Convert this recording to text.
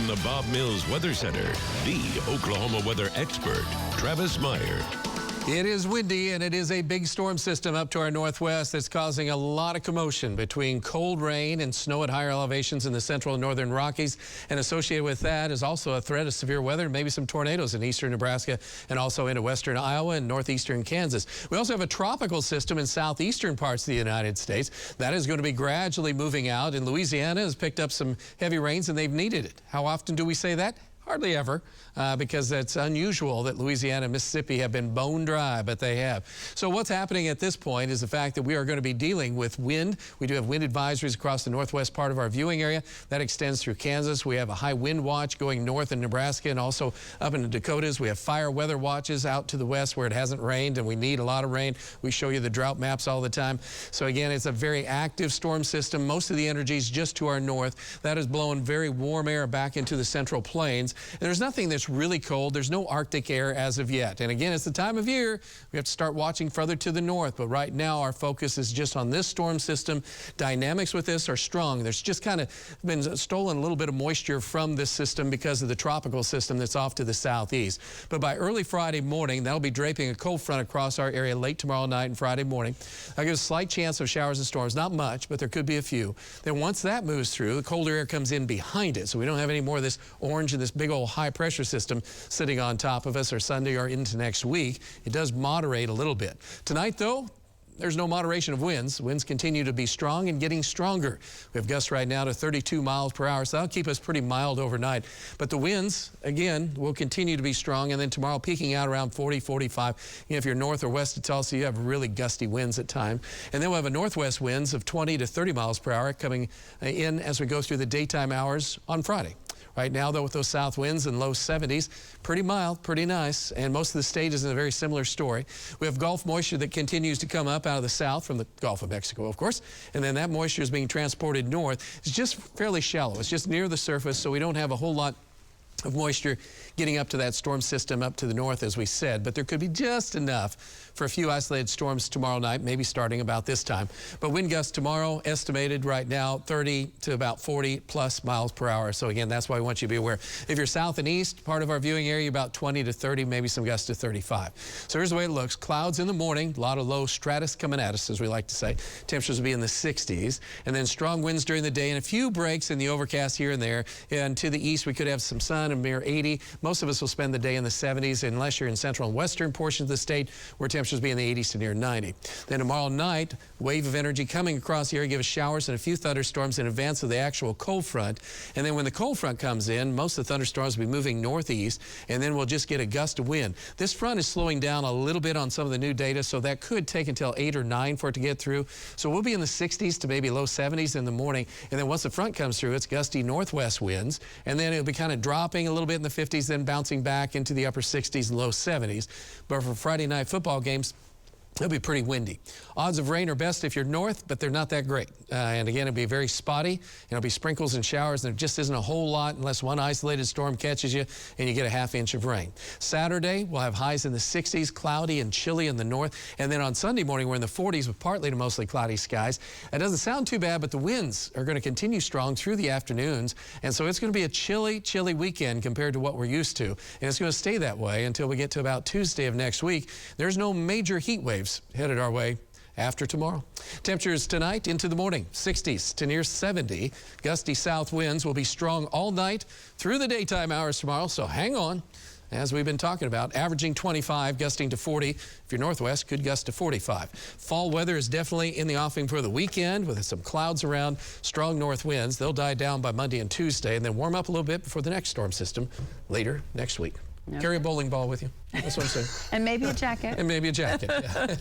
From the Bob Mills Weather Center, the Oklahoma weather expert, Travis Meyer. It is windy, and it is a big storm system up to our northwest that's causing a lot of commotion between cold rain and snow at higher elevations in the central and northern Rockies. And associated with that is also a threat of severe weather and maybe some tornadoes in eastern Nebraska and also into western Iowa and northeastern Kansas. We also have a tropical system in southeastern parts of the United States. That is going to be gradually moving out, and Louisiana has picked up some heavy rains, and they've needed it. How often do we say that? Hardly ever, because it's unusual that Louisiana and Mississippi have been bone dry, but they have. So what's happening at this point is the fact that we are going to be dealing with wind. We do have wind advisories across the northwest part of our viewing area. That extends through Kansas. We have a high wind watch going north in Nebraska and also up in the Dakotas. We have fire weather watches out to the west where it hasn't rained, and we need a lot of rain. We show you the drought maps all the time. So again, it's a very active storm system. Most of the energy is just to our north. That is blowing very warm air back into the central plains. And there's nothing that's really cold. There's no Arctic air as of yet. And again, it's the time of year we have to start watching further to the north. But right now, our focus is just on this storm system. Dynamics with this are strong. There's just kind of been stolen a little bit of moisture from this system because of the tropical system that's off to the southeast. But by early Friday morning, that'll be draping a cold front across our area late tomorrow night and Friday morning. That'll give a slight chance of showers and storms. Not much, but there could be a few. Then once that moves through, the colder air comes in behind it. So we don't have any more of this orange and this big old high pressure system sitting on top of us or Sunday or into next week. It does moderate a little bit. Tonight, though, there's no moderation of winds. Winds continue to be strong and getting stronger. We have gusts right now to 32 miles per hour, so that'll keep us pretty mild overnight. But the winds, again, will continue to be strong, and then tomorrow peaking out around 40, 45. If you're north or west of Tulsa, you have really gusty winds at times. And then we'll have a northwest winds of 20 to 30 miles per hour coming in as we go through the daytime hours on Friday. Right now, though, with those south winds and low 70s, pretty mild, pretty nice, and most of the state is in a very similar story. We have Gulf moisture that continues to come up out of the south from the Gulf of Mexico, of course, and then that moisture is being transported north. It's just fairly shallow. It's just near the surface, so we don't have a whole lot of moisture getting up to that storm system up to the north, as we said, but there could be just enough for a few isolated storms tomorrow night, maybe starting about this time. But wind gusts tomorrow estimated right now 30 to about 40 plus miles per hour. So again, that's why we want you to be aware. If you're south and east, part of our viewing area, about 20 to 30, maybe some gusts to 35. So here's the way it looks. Clouds in the morning, a lot of low stratus coming at us, as we like to say. Temperatures will be in the 60s, and then strong winds during the day and a few breaks in the overcast here and there. And to the east, we could have some sun, a mere 80. Most of us will spend the day in the 70s unless you're in central and western portions of the state where temperatures be in the 80s to near 90. Then tomorrow night, wave of energy coming across the area, give us showers and a few thunderstorms in advance of the actual cold front. And then when the cold front comes in, most of the thunderstorms will be moving northeast, and then we'll just get a gust of wind. This front is slowing down a little bit on some of the new data, so that could take until 8 or 9 for it to get through. So we'll be in the 60s to maybe low 70s in the morning, and then once the front comes through, it's gusty northwest winds, and then it'll be kind of dropping a little bit in the 50s, then bouncing back into the upper 60s and low 70s. But for Friday night football games, it'll be pretty windy. Odds of rain are best if you're north, but they're not that great. And again, it'll be very spotty. It'll be sprinkles and showers. There just isn't a whole lot unless one isolated storm catches you and you get a ½ inch of rain. Saturday, we'll have highs in the 60s, cloudy and chilly in the north. And then on Sunday morning, we're in the 40s with partly to mostly cloudy skies. That doesn't sound too bad, but the winds are going to continue strong through the afternoons. And so it's going to be a chilly, chilly weekend compared to what we're used to. And it's going to stay that way until we get to about Tuesday of next week. There's no major heat waves headed our way after tomorrow. Temperatures tonight into the morning, 60s to near 70. Gusty south winds will be strong all night through the daytime hours tomorrow, so hang on. As we've been talking about, averaging 25, gusting to 40. If you're northwest, could gust to 45. Fall weather is definitely in the offing for the weekend with some clouds around, strong north winds. They'll die down by Monday and Tuesday and then warm up a little bit before the next storm system later next week. Okay. Carry a bowling ball with you. That's what I'm saying. And maybe a jacket. And maybe a jacket. Yeah.